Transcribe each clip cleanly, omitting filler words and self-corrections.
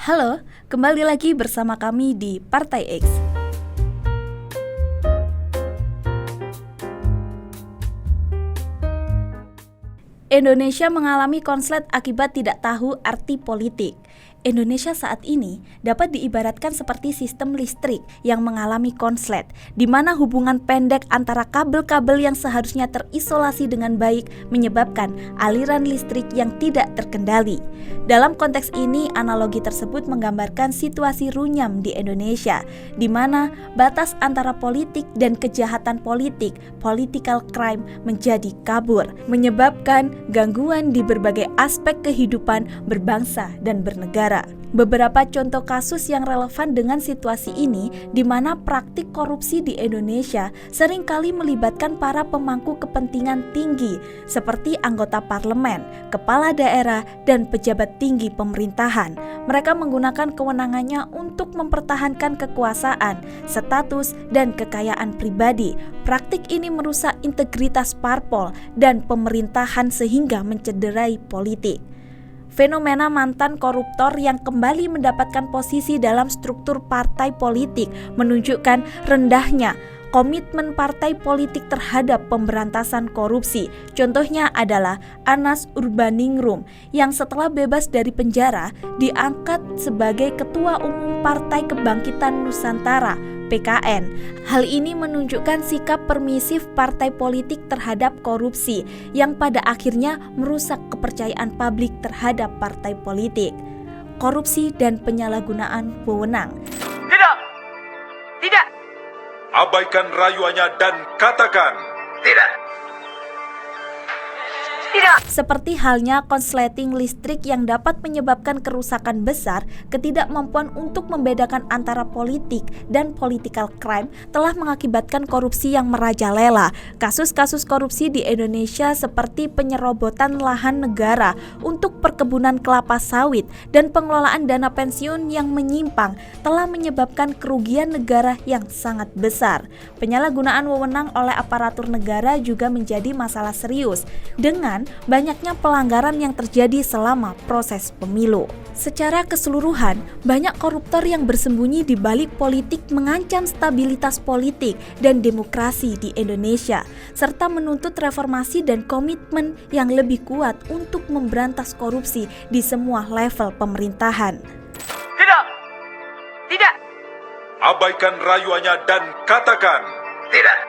Halo, kembali lagi bersama kami di Partai X. Indonesia mengalami konslet akibat tidak tahu arti politik. Indonesia saat ini dapat diibaratkan seperti sistem listrik yang mengalami konslet, di mana hubungan pendek antara kabel-kabel yang seharusnya terisolasi dengan baik menyebabkan aliran listrik yang tidak terkendali. Dalam konteks ini, analogi tersebut menggambarkan situasi runyam di Indonesia, di mana batas antara politik dan kejahatan politik, political crime, menjadi kabur, menyebabkan gangguan di berbagai aspek kehidupan berbangsa dan bernegara. Beberapa contoh kasus yang relevan dengan situasi ini, di mana praktik korupsi di Indonesia seringkali melibatkan para pemangku kepentingan tinggi seperti anggota parlemen, kepala daerah, dan pejabat tinggi pemerintahan. Mereka menggunakan kewenangannya untuk mempertahankan kekuasaan, status, dan kekayaan pribadi. Praktik ini merusak integritas parpol dan pemerintahan sehingga mencederai politik. Fenomena mantan koruptor yang kembali mendapatkan posisi dalam struktur partai politik menunjukkan rendahnya komitmen partai politik terhadap pemberantasan korupsi. Contohnya adalah Anas Urbaningrum yang setelah bebas dari penjara diangkat sebagai Ketua Umum Partai Kebangkitan Nusantara (PKN). Hal ini menunjukkan sikap permisif partai politik terhadap korupsi yang pada akhirnya merusak kepercayaan publik terhadap partai politik. Korupsi dan penyalahgunaan wewenang. Tidak. Abaikan rayuannya dan katakan Tidak. Seperti halnya konsleting listrik yang dapat menyebabkan kerusakan besar, ketidakmampuan untuk membedakan antara politik dan political crime telah mengakibatkan korupsi yang merajalela. Kasus-kasus korupsi di Indonesia seperti penyerobotan lahan negara untuk perkebunan kelapa sawit dan pengelolaan dana pensiun yang menyimpang telah menyebabkan kerugian negara yang sangat besar. Penyalahgunaan wewenang oleh aparatur negara juga menjadi masalah serius dengan banyaknya pelanggaran yang terjadi selama proses pemilu. Secara keseluruhan, banyak koruptor yang bersembunyi di balik politik mengancam stabilitas politik dan demokrasi di Indonesia, serta menuntut reformasi dan komitmen yang lebih kuat untuk memberantas korupsi di semua level pemerintahan. Tidak. abaikan rayuannya dan katakan Tidak.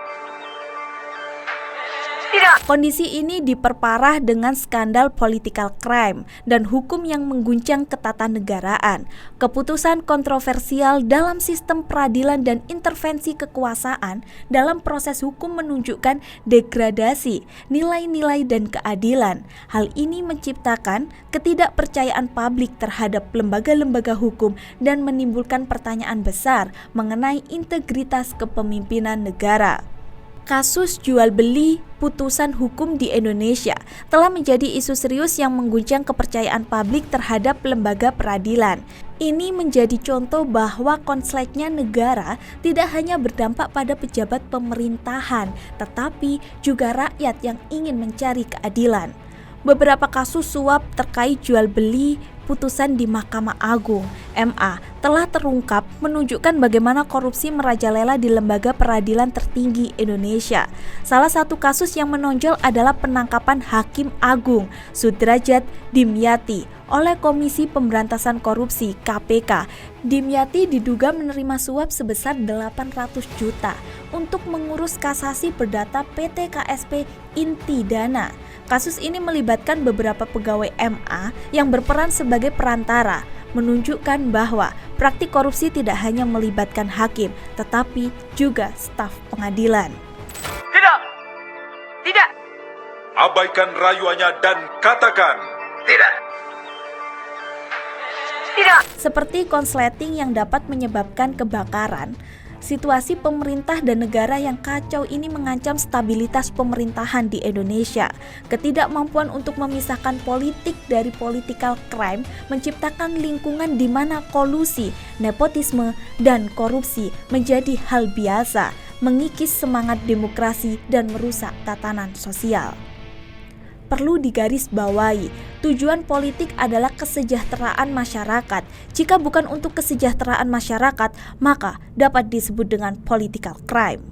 Kondisi ini diperparah dengan skandal political crime dan hukum yang mengguncang ketatanegaraan. Keputusan kontroversial dalam sistem peradilan dan intervensi kekuasaan dalam proses hukum menunjukkan degradasi nilai-nilai dan keadilan. Hal ini menciptakan ketidakpercayaan publik terhadap lembaga-lembaga hukum dan menimbulkan pertanyaan besar mengenai integritas kepemimpinan negara. Kasus jual beli putusan hukum di Indonesia telah menjadi isu serius yang mengguncang kepercayaan publik terhadap lembaga peradilan. Ini menjadi contoh bahwa konsletnya negara tidak hanya berdampak pada pejabat pemerintahan, tetapi juga rakyat yang ingin mencari keadilan. Beberapa kasus suap terkait jual beli putusan di Mahkamah Agung (MA) telah terungkap menunjukkan bagaimana korupsi merajalela di lembaga peradilan tertinggi Indonesia. Salah satu kasus yang menonjol adalah penangkapan Hakim Agung Sudrajat Dimyati oleh Komisi Pemberantasan Korupsi (KPK). Dimyati diduga menerima suap sebesar 800 juta untuk mengurus kasasi perdata PT KSP Intidana. Kasus ini melibatkan beberapa pegawai MA yang berperan sebagai perantara, menunjukkan bahwa praktik korupsi tidak hanya melibatkan hakim, tetapi juga staf pengadilan. Tidak. abaikan rayuannya dan katakan Tidak. Seperti konsleting yang dapat menyebabkan kebakaran, situasi pemerintah dan negara yang kacau ini mengancam stabilitas pemerintahan di Indonesia. Ketidakmampuan untuk memisahkan politik dari political crime menciptakan lingkungan di mana kolusi, nepotisme, dan korupsi menjadi hal biasa, mengikis semangat demokrasi dan merusak tatanan sosial. perlu digarisbawahi. Tujuan politik adalah kesejahteraan masyarakat. Jika bukan untuk kesejahteraan masyarakat, maka dapat disebut dengan political crime.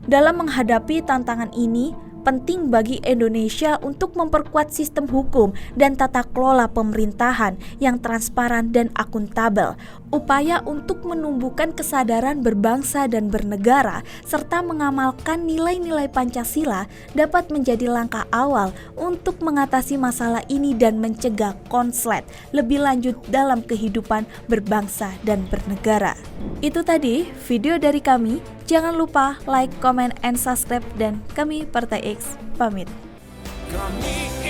Dalam menghadapi tantangan ini, penting bagi Indonesia untuk memperkuat sistem hukum dan tata kelola pemerintahan yang transparan dan akuntabel. Upaya untuk menumbuhkan kesadaran berbangsa dan bernegara serta mengamalkan nilai-nilai Pancasila dapat menjadi langkah awal untuk mengatasi masalah ini dan mencegah konslet lebih lanjut dalam kehidupan berbangsa dan bernegara. Itu tadi video dari kami. Jangan lupa like, comment, and subscribe, dan kami Partai X pamit. Kami